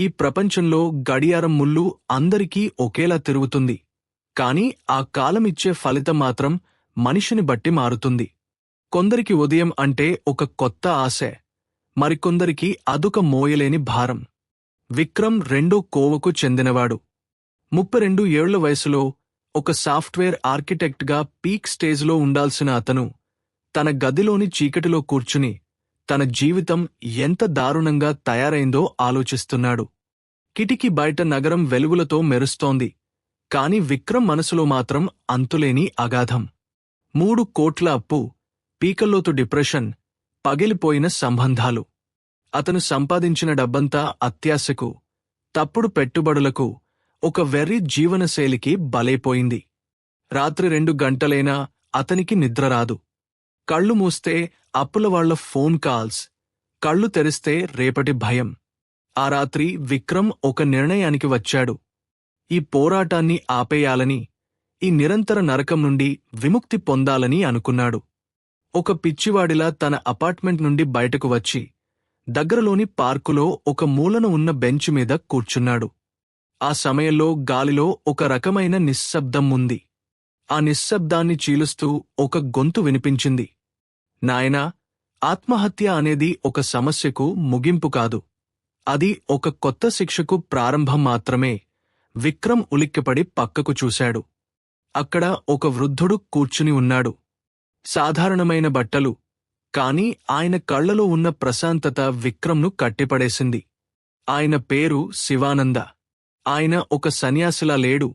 ఈ ప్రపంచంలో గడియారం ముళ్ళు అందరికీ ఒకేలా తిరుగుతుంది, కాని ఆ కాలమిచ్చే ఫలితం మాత్రం మనిషిని బట్టి మారుతుంది. కొందరికి ఉదయం అంటే ఒక కొత్త ఆశే, మరికొందరికి అదొక మోయలేని భారం. విక్రమ్ రెండో కోవకు చెందినవాడు. 32 ఏళ్ల వయసులో ఒక సాఫ్ట్వేర్ ఆర్కిటెక్ట్గా పీక్ స్టేజ్లో ఉండాల్సిన అతను తన గదిలోని చీకటిలో కూర్చుని తన జీవితం ఎంత దారుణంగా తయారైందో ఆలోచిస్తున్నాడు. కిటికీ బయట నగరం వెలుగులతో మెరుస్తోంది, కాని విక్రమ్ మనసులో మాత్రం అంతులేని అగాధం. 3 కోట్ల అప్పు, పీకల్లోతు డిప్రెషన్, పగిలిపోయిన సంబంధాలు. అతను సంపాదించిన డబ్బంతా అత్యాశకు, తప్పుడు పెట్టుబడులకు, ఒక వెర్రి జీవనశైలికి బలైపోయింది. రాత్రి 2 గంటలైనా అతనికి నిద్రరాదు. కళ్ళు మూస్తే అప్పులవాళ్ల ఫోన్ కాల్స్, కళ్ళు తెరిస్తే రేపటి భయం. ఆ రాత్రి విక్రమ్ ఒక నిర్ణయానికి వచ్చాడు. ఈ పోరాటాన్ని ఆపేయాలని, ఈ నిరంతర నరకం నుండి విముక్తి పొందాలని అనుకున్నాడు. ఒక పిచ్చివాడిలా తన అపార్ట్మెంట్ నుండి బయటకు వచ్చి దగ్గరలోని పార్కులో ఒక మూలన ఉన్న బెంచ్ మీద కూర్చున్నాడు. ఆ సమయంలో గాలిలో ఒక రకమైన నిశ్శబ్దం ఉంది. ఆ నిశ్శబ్దాన్ని చీలుస్తూ ఒక గొంతు వినిపించింది. నాయనా, ఆత్మహత్య అనేది ఒక సమస్యకు ముగింపు కాదు, అది ఒక కొత్త శిక్షకు ప్రారంభం మాత్రమే. విక్రమ్ ఉలిక్కిపడి పక్కకు చూశాడు. అక్కడ ఒక వృద్ధుడు కూర్చుని ఉన్నాడు. సాధారణమైన బట్టలు, కాని ఆయన కళ్లలో ఉన్న ప్రశాంతత విక్రమ్ను కట్టిపడేసింది. ఆయన పేరు శివానంద. ఆయన ఒక సన్యాసిలా లేడు,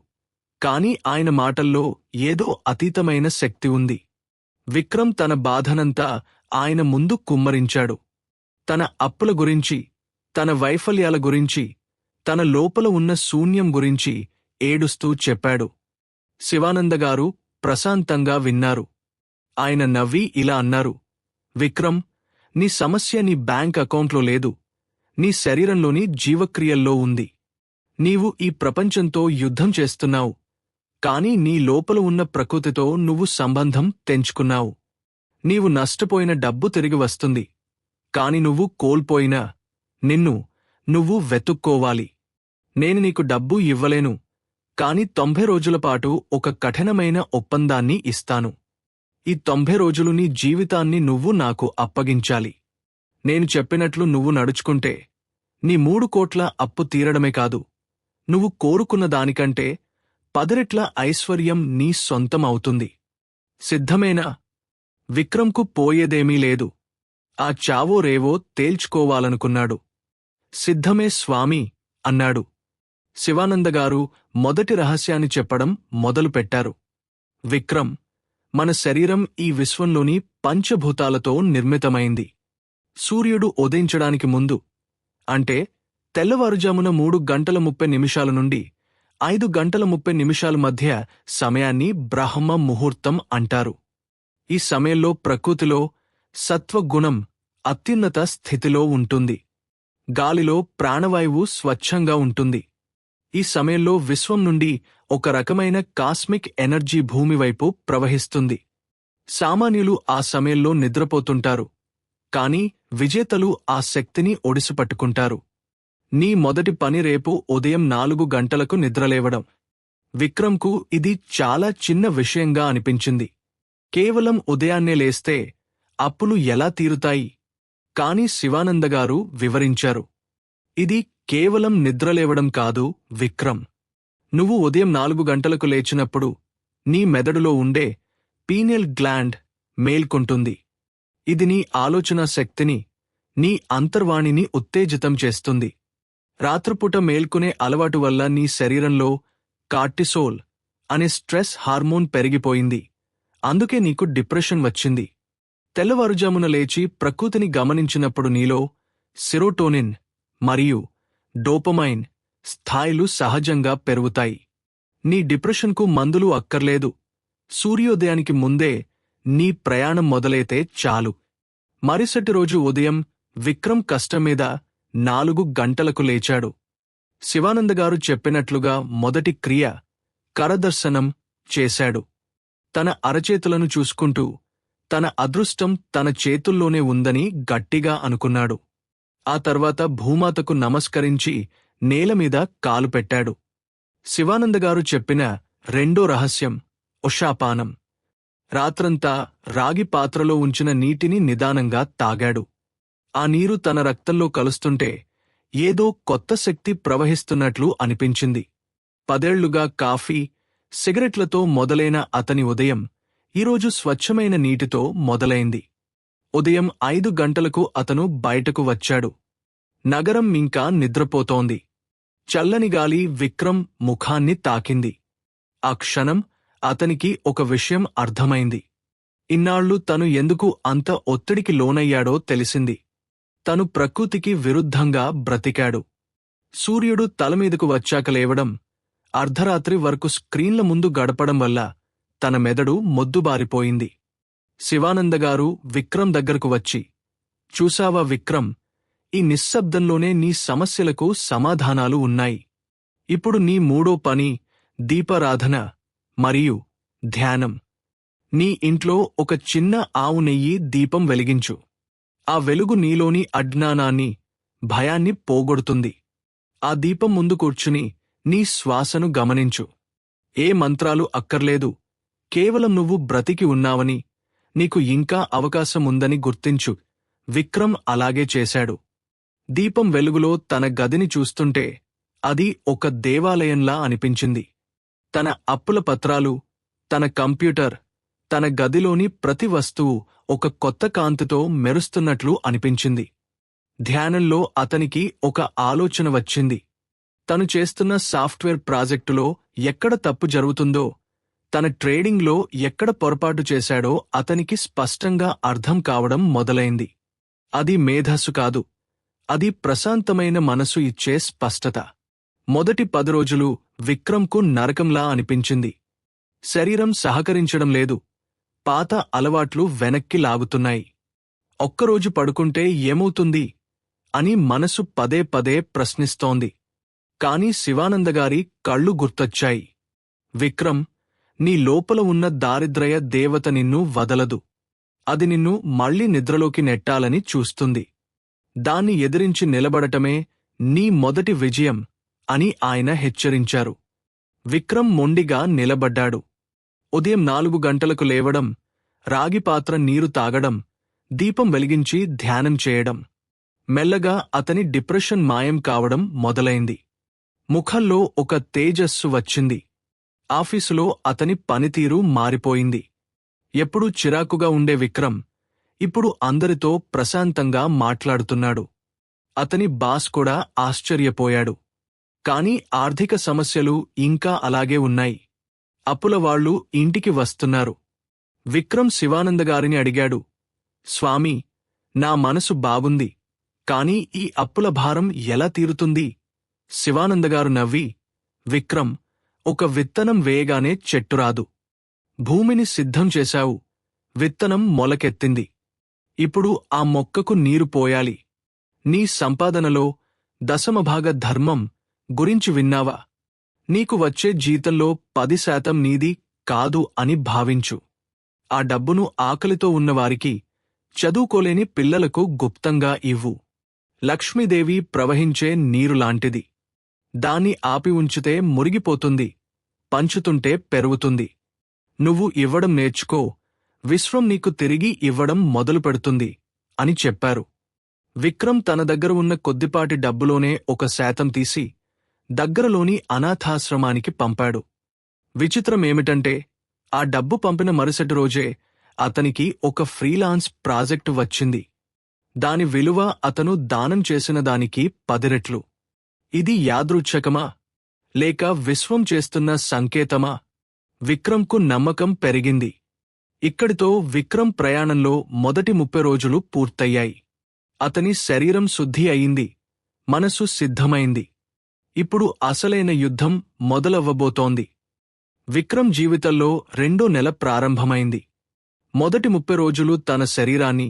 కాని ఆయన మాటల్లో ఏదో అతీతమైన శక్తి ఉంది. విక్రమ్ తన బాధనంతా ఆయన ముందు కుమ్మరించాడు. తన అప్పుల గురించి, తన వైఫల్యాల గురించి, తన లోపల ఉన్న శూన్యం గురించి ఏడుస్తూ చెప్పాడు. శివానందగారు ప్రశాంతంగా విన్నారు. ఆయన నవ్వి ఇలా అన్నారు, విక్రమ్, నీ సమస్య నీ బ్యాంక్ అకౌంట్లో లేదు, నీ శరీరంలోని జీవక్రియల్లో ఉంది. నీవు ఈ ప్రపంచంతో యుద్ధం చేస్తున్నావు, కాని నీ లోపల ఉన్న ప్రకృతితో నువ్వు సంబంధం తెంచుకున్నావు. నీవు నష్టపోయిన డబ్బు తిరిగి వస్తుంది, కాని నువ్వు కోల్పోయినా నిన్ను నువ్వు వెతుక్కోవాలి. నేను నీకు డబ్బు ఇవ్వలేను, కాని 90 రోజులపాటు ఒక కఠినమైన ఒప్పందాన్ని ఇస్తాను. ఈ 90 రోజులు నీ జీవితాన్ని నువ్వు నాకు అప్పగించాలి. నేను చెప్పినట్లు నువ్వు నడుచుకుంటే నీ 3 కోట్ల అప్పు తీరడమే కాదు, నువ్వు కోరుకున్న దానికంటే 10 రెట్ల ఐశ్వర్యం నీ సొంతం అవుతుంది. సిద్ధమేనా? విక్రమ్కు పోయేదేమీ లేదు. ఆ చావో రేవో తేల్చుకోవాలనుకున్నాడు. సిద్ధమే స్వామీ అన్నాడు. శివానందగారు మొదటి రహస్యాన్ని చెప్పడం మొదలుపెట్టారు. విక్రమ్, మన శరీరం ఈ విశ్వంలోని పంచభూతాలతో నిర్మితమైంది. సూర్యుడు ఉదయించడానికి ముందు, అంటే తెల్లవారుజామున 3 గంటల 30 నిమిషాల నుండి 5 గంటల 30 నిమిషాల మధ్య సమయాన్ని బ్రహ్మ ముహూర్తం అంటారు. ఈ సమయంలో ప్రకృతిలో సత్వగుణం అత్యున్నత స్థితిలో ఉంటుంది. గాలిలో ప్రాణవాయువు స్వచ్ఛంగా ఉంటుంది. ఈ సమయంలో విశ్వం నుండి ఒక రకమైన కాస్మిక్ ఎనర్జీ భూమివైపు ప్రవహిస్తుంది. సామాన్యులు ఆ సమయంలో నిద్రపోతుంటారు, కాని విజేతలు ఆ శక్తిని ఒడిసిపట్టుకుంటారు. నీ మొదటి పని రేపు ఉదయం 4 గంటలకు నిద్రలేవడం. విక్రమ్కు ఇది చాలా చిన్న విషయంగా అనిపించింది. కేవలం ఉదయాన్నే లేస్తే అప్పులు ఎలా తీరుతాయి? కాని శివానందగారు వివరించారు, ఇది కేవలం నిద్రలేవడం కాదు విక్రమ్. నువ్వు ఉదయం 4 గంటలకు లేచినప్పుడు నీ మెదడులో ఉండే పీనియల్ గ్లాండ్ మేల్కొంటుంది. ఇది నీ ఆలోచనా శక్తిని, నీ అంతర్వాణిని ఉత్తేజితం చేస్తుంది. రాత్రిపూట మేల్కొనే అలవాటు వల్ల నీ శరీరంలో కార్టిసోల్ అనే స్ట్రెస్ హార్మోన్ పెరిగిపోయింది. అందుకే నీకు డిప్రెషన్ వచ్చింది. తెల్లవారుజామున లేచి ప్రకృతిని గమనించినప్పుడు నీలో సెరోటోనిన్ మరియు డోపమైన్ స్థాయిలు సహజంగా పెరుగుతాయి. నీ డిప్రెషన్కు మందులు అక్కర్లేదు. సూర్యోదయానికి ముందే నీ ప్రయాణం మొదలైతే చాలు. మరుసటి రోజు ఉదయం విక్రమ్ కష్టమీద 4 గంటలకు లేచాడు. శివానందగారు చెప్పినట్లుగా మొదటి క్రియ కరదర్శనం చేశాడు. తన అరచేతులను చూసుకుంటూ తన అదృష్టం తన చేతుల్లోనే ఉందని గట్టిగా అనుకున్నాడు. ఆ తర్వాత భూమాతకు నమస్కరించి నేలమీద కాలు పెట్టాడు. శివానందగారు చెప్పిన రెండో రహస్యం ఉషాపానం. రాత్రంతా రాగి పాత్రలో ఉంచిన నీటిని నిదానంగా తాగాడు. ఆ నీరు తన రక్తంలో కలుస్తుంటే ఏదో కొత్త శక్తి ప్రవహిస్తున్నట్లు అనిపించింది. 10 ఏళ్లుగా కాఫీ, సిగరెట్లతో మొదలైన అతని ఉదయం ఈరోజు స్వచ్ఛమైన నీటితో మొదలైంది. ఉదయం 5 గంటలకు అతను బయటకు వచ్చాడు. నగరం ఇంకా నిద్రపోతోంది. చల్లని గాలి విక్రమ్ ముఖాన్ని తాకింది. ఆ క్షణం అతనికి ఒక విషయం అర్థమైంది. ఇన్నాళ్లు తను ఎందుకు అంత ఒత్తిడికి లోనయ్యాడో తెలిసింది. తను ప్రకృతికి విరుద్ధంగా బ్రతికాడు. సూర్యుడు తలమీదకు వచ్చాక లేవడం, అర్ధరాత్రి వరకు స్క్రీన్ల ముందు గడపడం వల్ల తన మెదడు మొద్దుబారిపోయింది. శివానందగారు విక్రమ్ దగ్గరకు వచ్చి, చూసావా విక్రమ్, ఈ నిశ్శబ్దంలోనే నీ సమస్యలకు సమాధానాలు ఉన్నాయి. ఇప్పుడు నీ మూడో పని దీపారాధన మరియు ధ్యానం. నీ ఇంట్లో ఒక చిన్న ఆవు నెయ్యి దీపం వెలిగించు. ఆ వెలుగు నీలోని అజ్ఞానాన్ని, భయాన్ని పోగొడుతుంది. ఆ దీపం ముందు కూర్చుని నీ శ్వాసను గమనించు. ఏ మంత్రాలు అక్కర్లేదు. కేవలం నువ్వు బ్రతికి ఉన్నావని, నీకు ఇంకా అవకాశం ఉందని గుర్తించు. విక్రమ్ అలాగే చేశాడు. దీపం వెలుగులో తన గదిని చూస్తుంటే అది ఒక దేవాలయంలా అనిపించింది. తన అప్పుల పత్రాలు, తన కంప్యూటర్, తన గదిలోని ప్రతి వస్తువు ఒక కొత్త కాంతితో మెరుస్తున్నట్లు అనిపించింది. ధ్యానంలో అతనికి ఒక ఆలోచన వచ్చింది. తను చేస్తున్న సాఫ్ట్వేర్ ప్రాజెక్టులో ఎక్కడ తప్పు జరుగుతుందో, తన ట్రేడింగ్లో ఎక్కడ పొరపాటు చేశాడో అతనికి స్పష్టంగా అర్థం కావడం మొదలైంది. అది మేధస్సు కాదు, అది ప్రశాంతమైన మనసు ఇచ్చే స్పష్టత. మొదటి 10 రోజులు విక్రమ్కు నరకంలా అనిపించింది. శరీరం సహకరించడం లేదు. పాత అలవాట్లు వెనక్కి లాగుతున్నాయి. ఒక్కరోజు పడుకుంటే ఏమవుతుంది అని మనసు పదే పదే ప్రశ్నిస్తోంది. కాని శివానందగారి కళ్ళు గుర్తొచ్చాయి. విక్రమ్, నీ లోపల ఉన్న దారిద్రయ దేవత నిన్ను వదలదు. అది నిన్ను మళ్లీ నిద్రలోకి నెట్టాలని చూస్తుంది. దాన్ని ఎదిరించి నిలబడటమే నీ మొదటి విజయం అని ఆయన హెచ్చరించారు. విక్రమ్ మొండిగా నిలబడ్డాడు. ఉదయం 4 గంటలకు లేవడం, రాగిపాత్ర నీరు తాగడం, దీపం వెలిగించి ధ్యానం చేయడం. మెల్లగా అతని డిప్రెషన్ మాయం కావడం మొదలైంది. ముఖంలో ఒక తేజస్సు వచ్చింది. ఆఫీసులో అతని పనితీరు మారిపోయింది. ఎప్పుడూ చిరాకుగా ఉండే విక్రమ్ ఇప్పుడు అందరితో ప్రశాంతంగా మాట్లాడుతున్నాడు. అతని బాస్ కూడా ఆశ్చర్యపోయాడు. కాని ఆర్థిక సమస్యలు ఇంకా అలాగే ఉన్నాయి. అప్పులవాళ్లు ఇంటికి వస్తున్నారు. విక్రమ్ శివానందగారిని అడిగాడు, స్వామీ, నా మనసు బాగుంది, కాని ఈ అప్పుల భారం ఎలా తీరుతుంది? శివానందగారు నవ్వి, విక్రమ్, ఒక విత్తనం వేయగానే చెట్టురాదు. భూమిని సిద్ధం చేశావు, విత్తనం మొలకెత్తింది. ఇప్పుడు ఆ మొక్కకు నీరు పోయాలి. నీ సంపాదనలో దశమభాగ ధర్మం గురించి విన్నావా? నీకు వచ్చే జీతంలో 10% నీది కాదు అని భావించు. ఆ డబ్బును ఆకలితో ఉన్నవారికి, చదువుకోలేని పిల్లలకు గుప్తంగా ఇవ్వు. లక్ష్మీదేవి ప్రవహించే నీరులాంటిది. దాన్ని ఆపి ఉంచితే మురిగిపోతుంది, పంచుతుంటే పెరుగుతుంది. నువ్వు ఇవ్వడం నేర్చుకో, విశ్వం నీకు తిరిగి ఇవ్వడం మొదలుపెడుతుంది అని చెప్పారు. విక్రమ్ తన దగ్గర ఉన్న కొద్దిపాటి డబ్బులోనే 1% తీసి దగ్గరలోని అనాథాశ్రమానికి పంపాడు. విచిత్రమేమిటంటే, ఆ డబ్బు పంపిన మరుసటి రోజే అతనికి ఒక ఫ్రీలాన్స్ ప్రాజెక్టు వచ్చింది. దాని విలువ అతను దానం చేసిన దానికి 10 రెట్లు. ఇది యాదృచ్ఛికమా, లేక విశ్వం చేస్తున్న సంకేతమా? విక్రమ్కు నమ్మకం పెరిగింది. ఇక్కడితో విక్రమ్ ప్రయాణంలో మొదటి 30 రోజులు పూర్తయ్యాయి. అతని శరీరం శుద్ధి అయింది, మనసు సిద్ధమైంది. ఇప్పుడు అసలైన యుద్ధం మొదలవ్వబోతోంది. విక్రమ్ జీవితంలో 2వ నెల ప్రారంభమైంది. మొదటి 30 రోజులు తన శరీరాన్ని,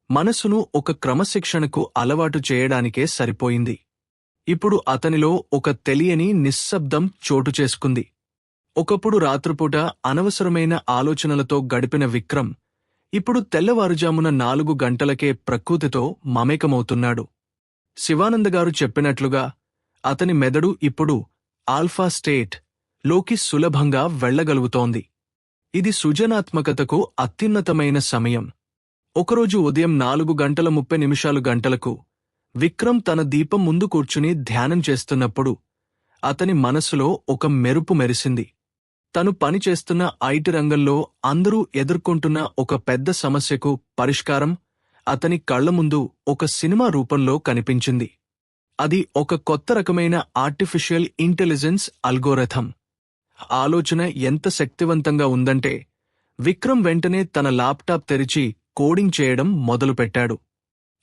మనసును ఒక క్రమశిక్షణకు అలవాటు చేయడానికే సరిపోయింది. ఇప్పుడు అతనిలో ఒక తెలియని నిశ్శబ్దం చోటు చేసుకుంది. ఒకప్పుడు రాత్రిపూట అనవసరమైన ఆలోచనలతో గడిపిన విక్రమ్ ఇప్పుడు తెల్లవారుజామున 4 గంటలకే ప్రకృతితో మమేకమవుతున్నాడు. శివానందగారు చెప్పినట్లుగా అతని మెదడు ఇప్పుడు ఆల్ఫా స్టేట్ లోకి సులభంగా వెళ్ళగలుగుతోంది. ఇది సృజనాత్మకతకు అత్యున్నతమైన సమయం. ఒకరోజు ఉదయం 4:30 గంటలకు విక్రమ్ తన దీపం ముందు కూర్చుని ధ్యానం చేస్తున్నప్పుడు అతని మనసులో ఒక మెరుపు మెరిసింది. తను పనిచేస్తున్న ఐటీ రంగంలో అందరూ ఎదుర్కొంటున్న ఒక పెద్ద సమస్యకు పరిష్కారం అతని కళ్ల ముందు ఒక సినిమా రూపంలో కనిపించింది. అది ఒక కొత్త రకమైన ఆర్టిఫిషియల్ ఇంటెలిజెన్స్ అల్గోరిథం. ఆలోచన ఎంత శక్తివంతంగా ఉందంటే విక్రమ్ వెంటనే తన ల్యాప్టాప్ తెరిచి కోడింగ్ చేయడం మొదలుపెట్టాడు.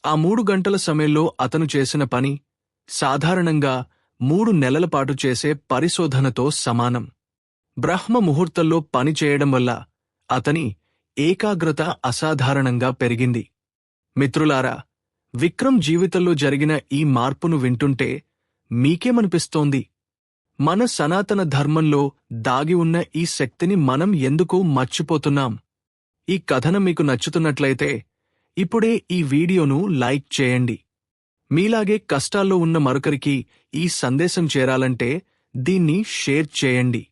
ఆ 3 గంటల సమయంలో అతను చేసిన పని సాధారణంగా 3 నెలల పాటు చేసే పరిశోధనతో సమానం. బ్రహ్మ ముహూర్తంలో పని చేయడం వల్ల అతని ఏకాగ్రత అసాధారణంగా పెరిగింది. మిత్రులారా, విక్రమ్ జీవితంలో జరిగిన ఈ మార్పును వింటుంటే మీకేమనిపిస్తోంది? మన సనాతన ధర్మంలో దాగి ఉన్న ఈ శక్తిని మనం ఎందుకు మర్చిపోతున్నాం? ఈ కథనం మీకు నచ్చుతున్నట్లయితే ఇప్పుడే ఈ వీడియోను లైక్ చేయండి. మీలాగే కష్టాల్లో ఉన్న మరొకరికి ఈ సందేశం చేరాలంటే దీన్ని షేర్ చేయండి.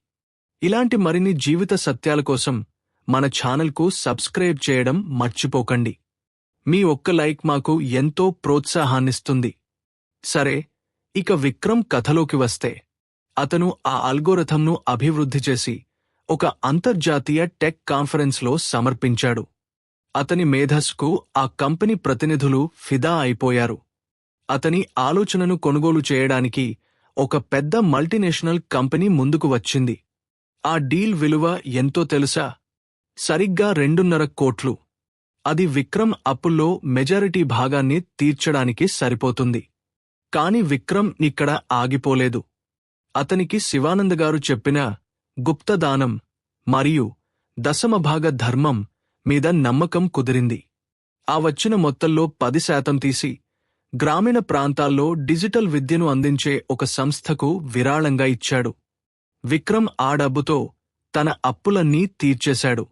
ఇలాంటి మరిన్ని జీవిత సత్యాల కోసం మన ఛానల్కు సబ్స్క్రైబ్ చేయడం మర్చిపోకండి. మీ ఒక్క లైక్ మాకు ఎంతో ప్రోత్సాహాన్నిస్తుంది. సరే, ఇక విక్రమ్ కథలోకి వస్తే, అతను ఆ అల్గోరిథంను అభివృద్ధి చేసి ఒక అంతర్జాతీయ టెక్ కాన్ఫరెన్స్లో సమర్పించాడు. అతని మేధస్సుకు ఆ కంపెనీ ప్రతినిధులు ఫిదా అయిపోయారు. అతని ఆలోచనను కొనుగోలు చేయడానికి ఒక పెద్ద మల్టీనేషనల్ కంపెనీ ముందుకు వచ్చింది. ఆ డీల్ విలువ ఎంతో తెలుసా? సరిగ్గా 2.5 కోట్లు. అది విక్రమ్ అప్పుల్లో మెజారిటీ భాగాన్ని తీర్చడానికి సరిపోతుంది. కాని విక్రమ్ ఇక్కడ ఆగిపోలేదు. అతనికి శివానందగారు చెప్పిన గుప్తదానం మరియు దశమభాగ ధర్మం మీద నమ్మకం కుదిరింది. ఆ వచ్చిన మొత్తంలో 10% తీసి గ్రామీణ ప్రాంతాల్లో డిజిటల్ విద్యను అందించే ఒక సంస్థకు విరాళంగా ఇచ్చాడు. విక్రమ్ ఆ డబ్బుతో తన అప్పులన్నీ తీర్చేశాడు.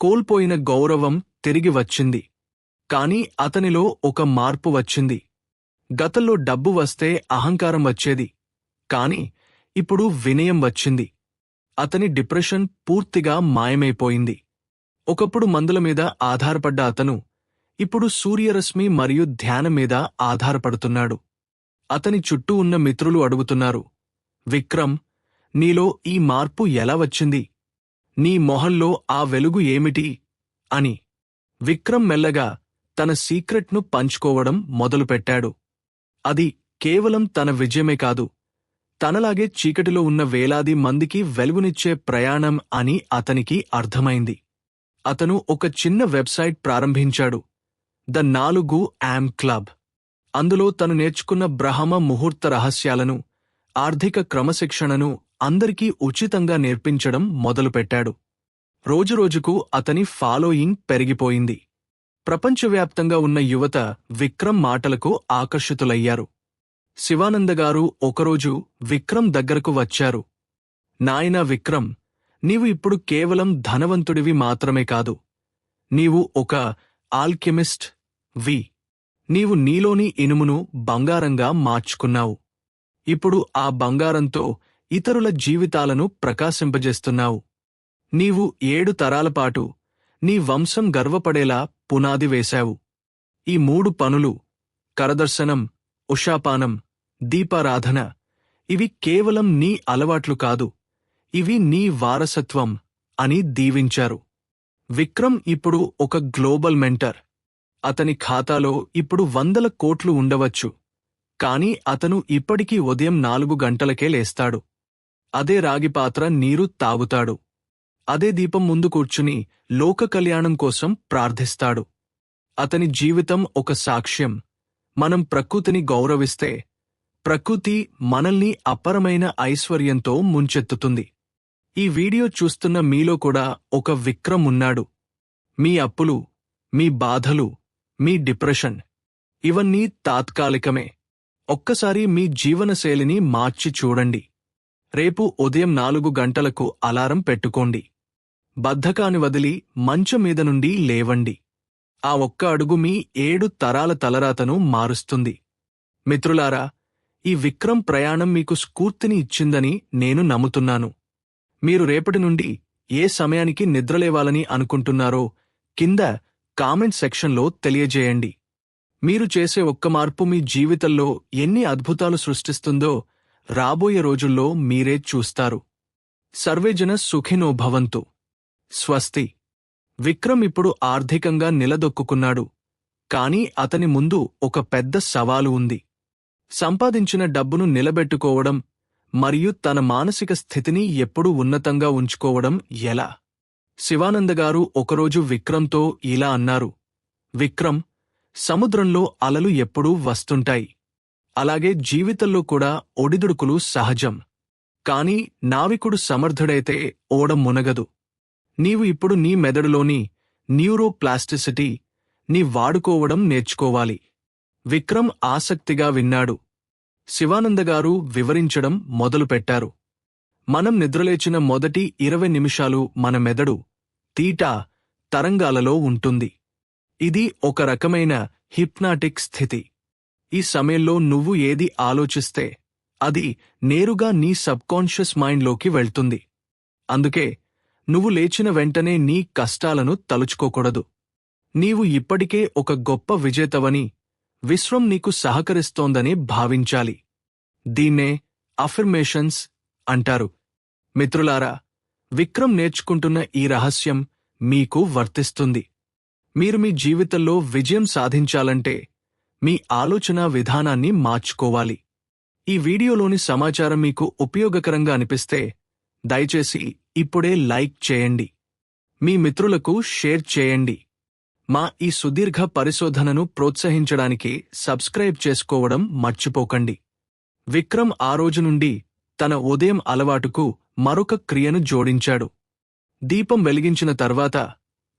కోల్పోయిన గౌరవం తిరిగి వచ్చింది. కాని అతనిలో ఒక మార్పు వచ్చింది. గతంలో డబ్బు వస్తే అహంకారం వచ్చేది. కాని ఇప్పుడు వినయం వచ్చింది. అతని డిప్రెషన్ పూర్తిగా మాయమైపోయింది. ఒకప్పుడు మందుల మీద ఆధారపడ్డ అతను ఇప్పుడు సూర్యరశ్మి మరియు ధ్యానం మీద ఆధారపడుతున్నాడు. అతని చుట్టూ ఉన్న మిత్రులు అడుగుతున్నారు, విక్రమ్, నీలో ఈ మార్పు ఎలా వచ్చింది? నీ మొహంలో ఆ వెలుగు ఏమిటి అని. విక్రమ్ మెల్లగా తన సీక్రెట్ను పంచుకోవడం మొదలుపెట్టాడు. అది కేవలం తన విజయమే కాదు, తనలాగే చీకటిలో ఉన్న వేలాది మందికి వెలుగునిచ్చే ప్రయాణం అని అతనికి అర్థమైంది. అతను ఒక చిన్న వెబ్సైట్ ప్రారంభించాడు, ద 4 AM క్లబ్. అందులో తను నేర్చుకున్న బ్రహ్మ ముహూర్త రహస్యాలను, ఆర్థిక క్రమశిక్షణను అందరికీ ఉచితంగా నేర్పించడం మొదలుపెట్టాడు. రోజురోజుకు అతని ఫాలోయింగ్ పెరిగిపోయింది. ప్రపంచవ్యాప్తంగా ఉన్న యువత విక్రమ్ మాటలకు ఆకర్షితులయ్యారు. శివానందగారు ఒకరోజు విక్రమ్ దగ్గరకు వచ్చారు. నాయనా విక్రమ్, నీవు ఇప్పుడు కేవలం ధనవంతుడివి మాత్రమే కాదు, నీవు ఒక ఆల్కెమిస్ట్ వి. నీవు నీలోని ఇనుమును బంగారంగా మార్చుకున్నావు. ఇప్పుడు ఆ బంగారంతో ఇతరుల జీవితాలను ప్రకాశింపజేస్తున్నావు. నీవు 7 తరాలపాటు నీ వంశం గర్వపడేలా పునాది వేశావు. ఈ 3 పనులు, కరదర్శనం, ఉషాపానం, దీపారాధన, ఇవి కేవలం నీ అలవాట్లు కాదు, ఇవి నీ వారసత్వం అని దీవించారు. విక్రమ్ ఇప్పుడు ఒక గ్లోబల్ మెంటర్. అతని ఖాతాలో ఇప్పుడు 100 కోట్లు ఉండవచ్చు. కాని అతను ఇప్పటికీ ఉదయం 4 గంటలకే లేస్తాడు. అదే రాగి పాత్ర నీరు తాగుతాడు. అదే దీపం ముందు కూర్చుని లోక కళ్యాణం కోసం ప్రార్థిస్తాడు. అతని జీవితం ఒక సాక్ష్యం. మనం ప్రకృతిని గౌరవిస్తే ప్రకృతి మనల్ని అపరమైన ఐశ్వర్యంతో ముంచెత్తుతుంది. ఈ వీడియో చూస్తున్న మీలో కూడా ఒక విక్రమ్ ఉన్నాడు. మీ అప్పులు, మీ బాధలు, మీ డిప్రెషన్, ఇవన్నీ తాత్కాలికమే. ఒక్కసారి మీ జీవనశైలిని మార్చి చూడండి. రేపు ఉదయం 4 గంటలకు అలారం పెట్టుకోండి. బద్ధకాన్ని వదిలి మంచం మీద నుండి లేవండి. ఆ ఒక్క అడుగు మీ 7 తరాల తలరాతను మారుస్తుంది. మిత్రులారా, ఈ విక్రమ్ ప్రయాణం మీకు స్ఫూర్తిని ఇచ్చిందని నేను నమ్ముతున్నాను. మీరు రేపటి నుండి ఏ సమయానికి నిద్రలేవాలని అనుకుంటున్నారో కింద కామెంట్ సెక్షన్లో తెలియజేయండి. మీరు చేసే ఒక్క మార్పు మీ జీవితంలో ఎన్ని అద్భుతాలు సృష్టిస్తుందో రాబోయే రోజుల్లో మీరే చూస్తారు. సర్వేజన సుఖినో భవంతు. స్వస్తి. విక్రమ్ ఇప్పుడు ఆర్థికంగా నిలదొక్కున్నాడు. కాని అతని ముందు ఒక పెద్ద సవాలు ఉంది. సంపాదించిన డబ్బును నిలబెట్టుకోవడం మరియు తన మానసిక స్థితిని ఎప్పుడూ ఉన్నతంగా ఉంచుకోవడం ఎలా? శివానందగారు ఒకరోజు విక్రమ్తో ఇలా అన్నారు. విక్రమ్, సముద్రంలో అలలు ఎప్పుడూ వస్తుంటాయి. అలాగే జీవితంలో కూడా ఒడిదుడుకులు సహజం. కాని నావికుడు సమర్థుడైతే ఓడ మునగదు. నీవు ఇప్పుడు నీ మెదడులోని న్యూరోప్లాస్టిసిటీ నీ వాడుకోవడం నేర్చుకోవాలి. విక్రమ్ ఆసక్తిగా విన్నాడు. శివానందగారు వివరించడం మొదలుపెట్టారు. మనం నిద్రలేచిన మొదటి 20 నిమిషాలు మన మెదడు తీటా తరంగాలలో ఉంటుంది. ఇది ఒక రకమైన హిప్నాటిక్ స్థితి. ఈ సమయంలో నువ్వు ఏది ఆలోచిస్తే అది నేరుగా నీ సబ్కాన్షియస్ మైండ్లోకి వెళ్తుంది. అందుకే నువ్వు లేచిన వెంటనే నీ కష్టాలను తలుచుకోకూడదు. నీవు ఇప్పటికే ఒక గొప్ప విజేతవని, విశ్వం నీకు సహకరిస్తోందని భావించాలి. దీన్నే అఫర్మేషన్స్ అంటారు. మిత్రులారా, విక్రమ్ నేర్చుకుంటున్న ఈ రహస్యం మీకు వర్తిస్తుంది. మీరు మీ జీవితంలో విజయం సాధించాలంటే మీ ఆలోచనా విధానాన్ని మార్చుకోవాలి. ఈ వీడియోలోని సమాచారం మీకు ఉపయోగకరంగా అనిపిస్తే దయచేసి ఇప్పుడే లైక్ చేయండి. మీ మిత్రులకు షేర్ చేయండి. మా ఈ సుదీర్ఘ పరిశోధనను ప్రోత్సహించడానికి సబ్స్క్రైబ్ చేసుకోవడం మర్చిపోకండి. విక్రమ్ ఆ రోజు నుండి తన ఉదయం అలవాటుకు మరొక క్రియను జోడించాడు. దీపం వెలిగించిన తర్వాత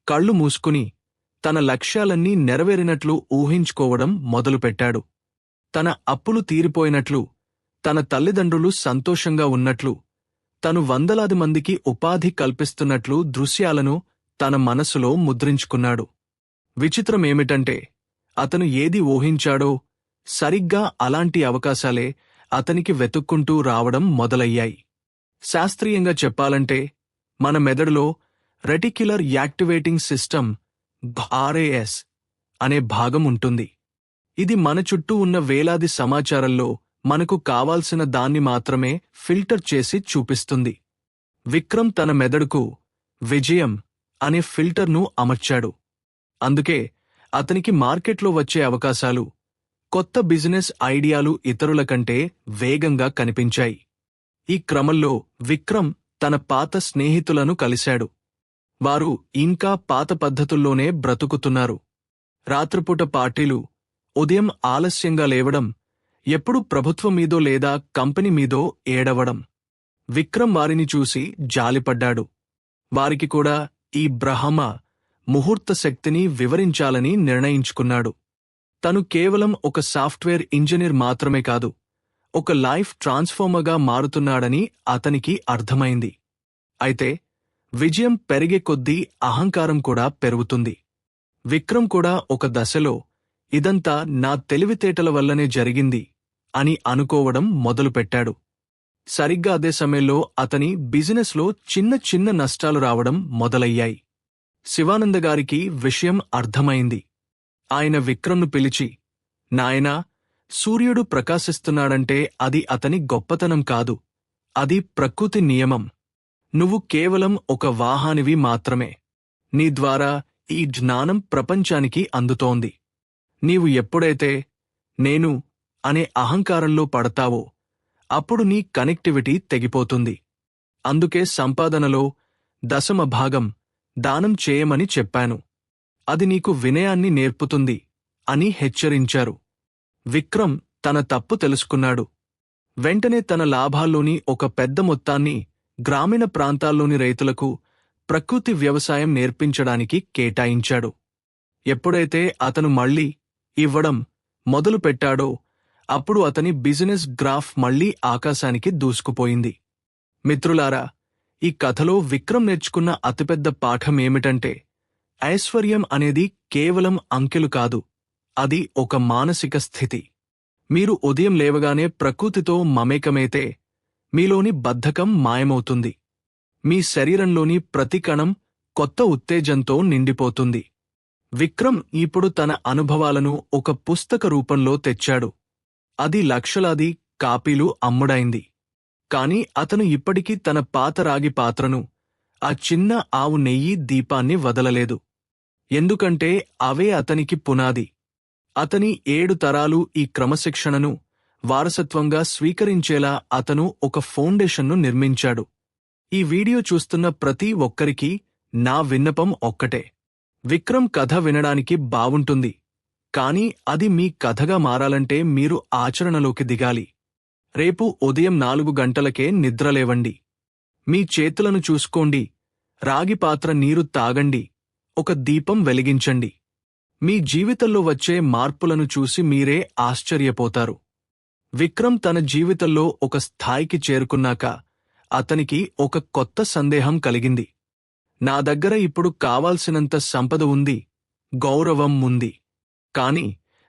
కళ్ళు మూసుకుని తన లక్ష్యాలన్నీ నెరవేరినట్లు ఊహించుకోవడం మొదలుపెట్టాడు. తన అప్పులు తీరిపోయినట్లు, తన తల్లిదండ్రులు సంతోషంగా ఉన్నట్లు, తను వందలాది మందికి ఉపాధి కల్పిస్తున్నట్లు దృశ్యాలను తన మనసులో ముద్రించుకున్నాడు. విచిత్రమేమిటంటే అతను ఏది ఊహించాడో సరిగ్గా అలాంటి అవకాశాలే అతనికి వెతుక్కుంటూ రావడం మొదలయ్యాయి. శాస్త్రీయంగా చెప్పాలంటే మన మెదడులో రెటిక్యులర్ యాక్టివేటింగ్ సిస్టమ్ RAS అనే భాగం ఉంటుంది. ఇది మన చుట్టూ ఉన్న వేలాది సమాచారంలో మనకు కావాల్సిన దాన్ని మాత్రమే ఫిల్టర్ చేసి చూపిస్తుంది. విక్రమ్ తన మెదడుకు విజయం అనే ఫిల్టర్ను అమర్చాడు. అందుకే అతనికి మార్కెట్లో వచ్చే అవకాశాలు, కొత్త బిజినెస్ ఐడియాలు ఇతరుల కంటే వేగంగా కనిపించాయి. ఈ క్రమంలో విక్రమ్ తన పాత స్నేహితులను కలిశాడు. వారు ఇంకా పాత పద్ధతుల్లోనే బ్రతుకుతున్నారు. రాత్రిపూట పార్టీలు, ఉదయం ఆలస్యంగా లేవడం, ఎప్పుడు ప్రభుత్వం మీదో లేదా కంపెనీ మీదో ఏడవడం. విక్రమ్ వారిని చూసి జాలిపడ్డాడు. వారికి కూడా ఈ బ్రహ్మ ముహూర్త శక్తిని వివరించాలని నిర్ణయించుకున్నాడు. తను కేవలం ఒక సాఫ్ట్వేర్ ఇంజనీర్ మాత్రమే కాదు, ఒక లైఫ్ ట్రాన్స్ఫార్మర్గా మారుతున్నాడని అతనికి అర్థమైంది. అయితే విజయం పెరిగే కొద్దీ అహంకారం కూడా పెరుగుతుంది. విక్రమ్ కూడా ఒక దశలో ఇదంతా నా తెలివితేటల వల్లనే జరిగింది అని అనుకోవడం మొదలుపెట్టాడు. సరిగ్గా అదే సమయంలో అతని బిజినెస్లో చిన్న చిన్న నష్టాలు రావడం మొదలయ్యాయి. శివానందగారికి విషయం అర్థమైంది. ఆయన విక్రమ్ను పిలిచి, నాయనా, సూర్యుడు ప్రకాశిస్తున్నాడంటే అది అతని గొప్పతనం కాదు, అది ప్రకృతి నియమం. నువ్వు కేవలం ఒక వాహనివి మాత్రమే. నీ ద్వారా ఈ జ్ఞానం ప్రపంచానికి అందుతోంది. నీవు ఎప్పుడైతే నేను అనే అహంకారంలో పడతావో అప్పుడు నీ కనెక్టివిటీ తెగిపోతుంది. అందుకే సంపాదనలో 10% దానం చేయమని చెప్పాను. అది నీకు వినయాన్ని నేర్పుతుంది అని హెచ్చరించారు. విక్రమ్ తన తప్పు తెలుసుకున్నాడు. వెంటనే తన లాభాల్లోని ఒక పెద్ద మొత్తాన్ని గ్రామీణ ప్రాంతాల్లోని రైతులకు ప్రకృతి వ్యవసాయం నేర్పించడానికి కేటాయించాడు. ఎప్పుడైతే అతను మళ్లీ ఇవ్వడం మొదలుపెట్టాడో అప్పుడు అతని బిజినెస్ గ్రాఫ్ మళ్లీ ఆకాశానికి దూసుకుపోయింది. మిత్రులారా, ఈ కథలో విక్రమ్ నేర్చుకున్న అతిపెద్ద పాఠం ఏమిటంటే, ఐశ్వర్యం అనేది కేవలం అంకెలు కాదు, అది ఒక మానసిక స్థితి. మీరు ఉదయం లేవగానే ప్రకృతితో మమేకమైతే మీలోని బద్ధకం మాయమవుతుంది. మీ శరీరంలోని ప్రతి కణం కొత్త ఉత్తేజంతో నిండిపోతుంది. విక్రమ్ ఇప్పుడు తన అనుభవాలను ఒక పుస్తక రూపంలో తెచ్చాడు. అది లక్షలాది కాపీలు అమ్ముడైంది. కాని అతను ఇప్పటికీ తన పాత రాగి పాత్రను, ఆ చిన్న ఆవు నెయ్యి దీపాన్ని వదలలేదు. ఎందుకంటే అవే అతనికి పునాది. అతని 7 తరాలు ఈ క్రమశిక్షణను వారసత్వంగా స్వీకరించేలా అతను ఒక ఫౌండేషన్ను నిర్మించాడు. ఈ వీడియో చూస్తున్న ప్రతి ఒక్కరికీ నా విన్నపం ఒక్కటే. విక్రమ్ కథ వినడానికి బావుంటుంది, కాని అది మీ కథగా మారాలంటే మీరు ఆచరణలోకి దిగాలి. రేపు ఉదయం 4 గంటలకే నిద్రలేవండి. మీ చేతులను చూసుకోండి, రాగి పాత్ర నీరు తాగండి, ఒక దీపం వెలిగించండి. మీ జీవితంలో వచ్చే మార్పులను చూసి మీరే ఆశ్చర్యపోతారు. విక్రమ్ తన జీవితంలో ఒక స్థాయికి చేరుకున్నాక అతనికి ఒక కొత్త సందేహం కలిగింది. నా దగ్గర ఇప్పుడు కావాల్సినంత సంపద ఉంది, గౌరవం ఉంది. కాని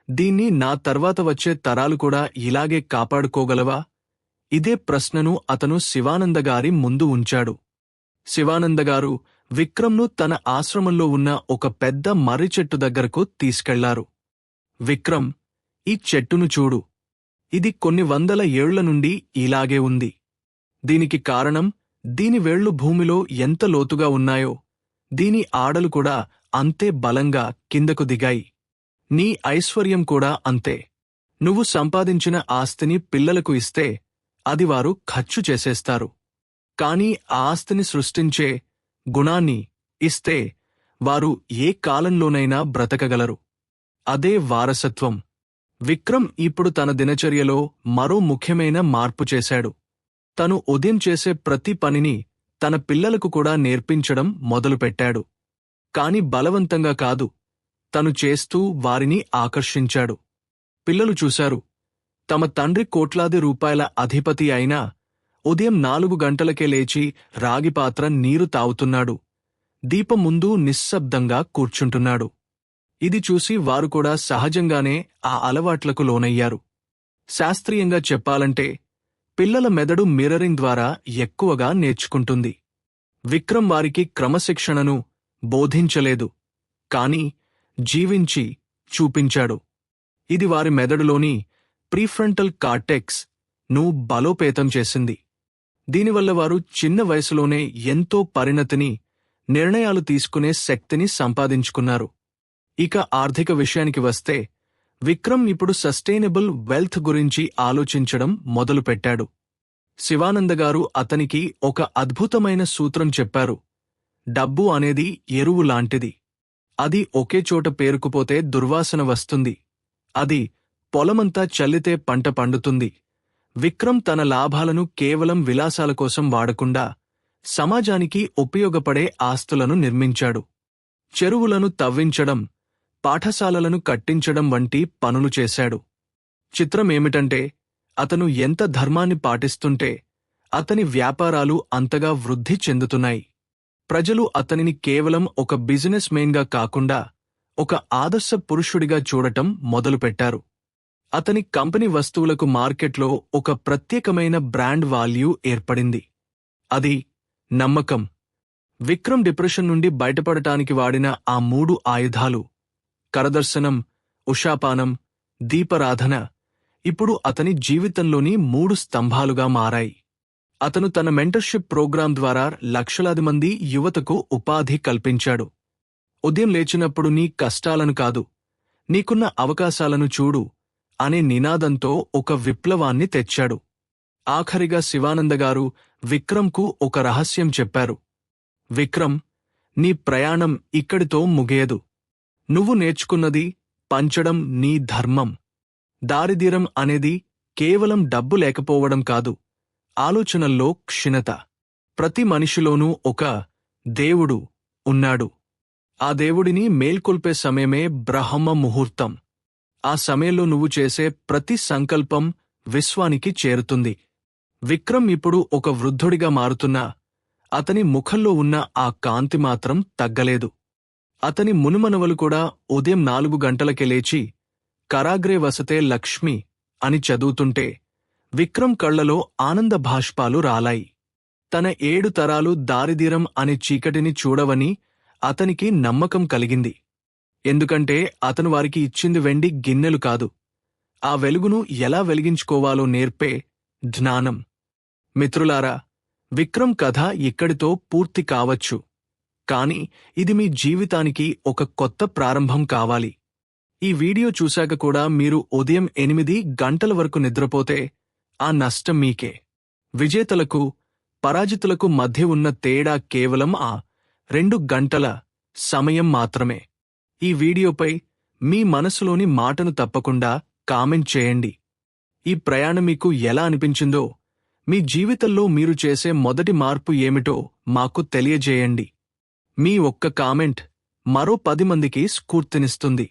దీన్ని నా తర్వాత వచ్చే తరాలు కూడా ఇలాగే కాపాడుకోగలవా? ఇదే ప్రశ్నను అతను శివానందగారి ముందు ఉంచాడు. శివానందగారు విక్రమ్ను తన ఆశ్రమంలో ఉన్న ఒక పెద్ద మర్రి చెట్టు దగ్గరకు తీసుకెళ్లారు. విక్రమ్, ఈ చెట్టును చూడు. ఇది కొన్ని వందల ఏళ్ల నుండి ఇలాగే ఉంది. దీనికి కారణం దీని వేళ్లు భూమిలో ఎంత లోతుగా ఉన్నాయో, దీని ఆడలు కూడా అంతే బలంగా కిందకు దిగాయి. నీ ఐశ్వర్యం కూడా అంతే. నువ్వు సంపాదించిన ఆస్తిని పిల్లలకు ఇస్తే అది వారు ఖర్చు చేసేస్తారు. కాని ఆ ఆస్తిని సృష్టించే గుణాన్ని ఇస్తే వారు ఏ కాలంలోనైనా బ్రతకగలరు. అదే వారసత్వం. విక్రమ్ ఇప్పుడు తన దినచర్యలో మరో ముఖ్యమైన మార్పు చేశాడు. తను ఉదయం చేసే ప్రతి పనిని తన పిల్లలకు కూడా నేర్పించడం మొదలుపెట్టాడు. కాని బలవంతంగా కాదు, తను చేస్తూ వారిని ఆకర్షించాడు. పిల్లలు చూశారు, తమ తండ్రి కోట్లాది రూపాయల అధిపతి అయినా ఉదయం 4 గంటలకే లేచి రాగిపాత్ర నీరు తాగుతున్నాడు, దీపం ముందు నిశ్శబ్దంగా కూర్చుంటున్నాడు. ఇది చూసి వారు కూడా సహజంగానే ఆ అలవాట్లకు లోనయ్యారు. శాస్త్రీయంగా చెప్పాలంటే పిల్లల మెదడు మిర్రరింగ్ ద్వారా ఎక్కువగా నేర్చుకుంటుంది. విక్రమ్ వారికి క్రమశిక్షణను బోధించలేదు, కాని జీవించి చూపించాడు. ఇది వారి మెదడులోని ప్రీఫ్రంటల్ కార్టెక్స్ ను బలోపేతం చేసింది. దీనివల్ల వారు చిన్న వయసులోనే ఎంతో పరిణతిని, నిర్ణయాలు తీసుకునే శక్తిని సంపాదించుకున్నారు. ఇక ఆర్థిక విషయానికి వస్తే విక్రమ్ ఇప్పుడు సస్టైనబుల్ వెల్త్ గురించి ఆలోచించడం మొదలుపెట్టాడు. శివానందగారు అతనికి ఒక అద్భుతమైన సూత్రం చెప్పారు. డబ్బు అనేది ఎరువు లాంటిది. అది ఒకే చోట పేరుకుపోతే దుర్వాసన వస్తుంది. అది పొలమంతా చల్లితే పంట పండుతుంది. విక్రమ్ తన లాభాలను కేవలం విలాసాల కోసం వాడకుండా సమాజానికి ఉపయోగపడే ఆస్తులను నిర్మించాడు. చెరువులను తవ్వించడం, పాఠశాలలను కట్టించడం వంటి పనులు చేశాడు. చిత్రమేమిటంటే అతను ఎంత ధర్మాన్ని పాటిస్తుంటే అతని వ్యాపారాలు అంతగా వృద్ధి చెందుతున్నాయి. ప్రజలు అతనిని కేవలం ఒక బిజినెస్ మెయిన్గా కాకుండా ఒక ఆదర్శ పురుషుడిగా చూడటం మొదలుపెట్టారు. అతని కంపెనీ వస్తువులకు మార్కెట్లో ఒక ప్రత్యేకమైన బ్రాండ్ వాల్యూ ఏర్పడింది. అది నమ్మకం. విక్రమ్ డిప్రెషన్ నుండి బయటపడటానికి వాడిన ఆ 3 ఆయుధాలు, కరదర్శనం, ఉషాపానం, దీపారాధన, ఇప్పుడు అతని జీవితంలోని 3 స్తంభాలుగా మారాయి. అతను తన మెంటర్షిప్ ప్రోగ్రాం ద్వారా లక్షలాది మంది యువతకు ఉపాధి కల్పించాడు. ఉదయం లేచినప్పుడు నీ కష్టాలను కాదు, నీకున్న అవకాశాలను చూడు అనే నినాదంతో ఒక విప్లవాన్ని తెచ్చాడు. ఆఖరిగా శివానందగారు విక్రమ్కు ఒక రహస్యం చెప్పారు. విక్రమ్, నీ ప్రయాణం ఇక్కడితో ముగియదు. నువ్వు నేర్చుకున్నది పంచడం నీ ధర్మం. దారిద్ర్యం అనేది కేవలం డబ్బు లేకపోవడం కాదు, ఆలోచనల్లో క్షీణత. ప్రతి మనిషిలోనూ ఒక దేవుడు ఉన్నాడు. ఆ దేవుడిని మేల్కొల్పే సమయమే బ్రహ్మ ముహూర్తం. ఆ సమయంలో నువ్వు చేసే ప్రతి సంకల్పం విశ్వానికి చేరుతుంది. విక్రమ్ ఇప్పుడు ఒక వృద్ధుడిగా మారుతున్నా అతని ముఖంలో ఉన్న ఆ కాంతి మాత్రం తగ్గలేదు. అతని మునుమనవలు కూడా ఉదయం 4 గంటలకే లేచి కరాగ్రే వసతే లక్ష్మి అని చదువుతుంటే విక్రమ్ కళ్లలో ఆనంద భాష్పాలు రాలాయి. తన 7 తరాలు దారిదీరం అనే చీకటిని చూడవని అతనికి నమ్మకం కలిగింది. ఎందుకంటే అతను వారికి ఇచ్చింది వెండి గిన్నెలు కాదు, ఆ వెలుగును ఎలా వెలిగించుకోవాలో నేర్పే జ్ఞానం. మిత్రులారా, విక్రమ్ కథ ఇక్కడితో పూర్తి కావచ్చు, కాని ఇది మీ జీవితానికి ఒక కొత్త ప్రారంభం కావాలి. ఈ వీడియో చూశాక కూడా మీరు ఉదయం 8 గంటల వరకు నిద్రపోతే ఆ నష్టం మీకే. విజేతలకు, పరాజితులకు మధ్య ఉన్న తేడా కేవలం ఆ 2 గంటల సమయం మాత్రమే. ఈ వీడియోపై మీ మనసులోని మాటను తప్పకుండా కామెంట్ చేయండి. ఈ ప్రయాణం మీకు ఎలా అనిపించిందో, మీ జీవితంలో మీరు చేసే మొదటి మార్పు ఏమిటో మాకు తెలియజేయండి. మీ ఒక్క కామెంట్ మరో 10 మందికి స్ఫూర్తినిస్తుంది.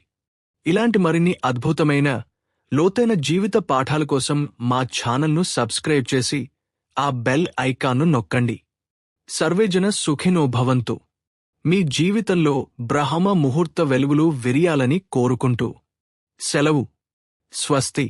ఇలాంటి మరిన్ని అద్భుతమైన, లోతైన జీవిత పాఠాల కోసం మా ఛానల్ను సబ్స్క్రైబ్ చేసి ఆ బెల్ ఐకాన్ను నొక్కండి. సర్వేజన సుఖినో భవంతు. మీ జీవితంలో బ్రహ్మ ముహూర్త వెలుగులు విరియాలని కోరుకుంటూ సెలవు. స్వస్తి.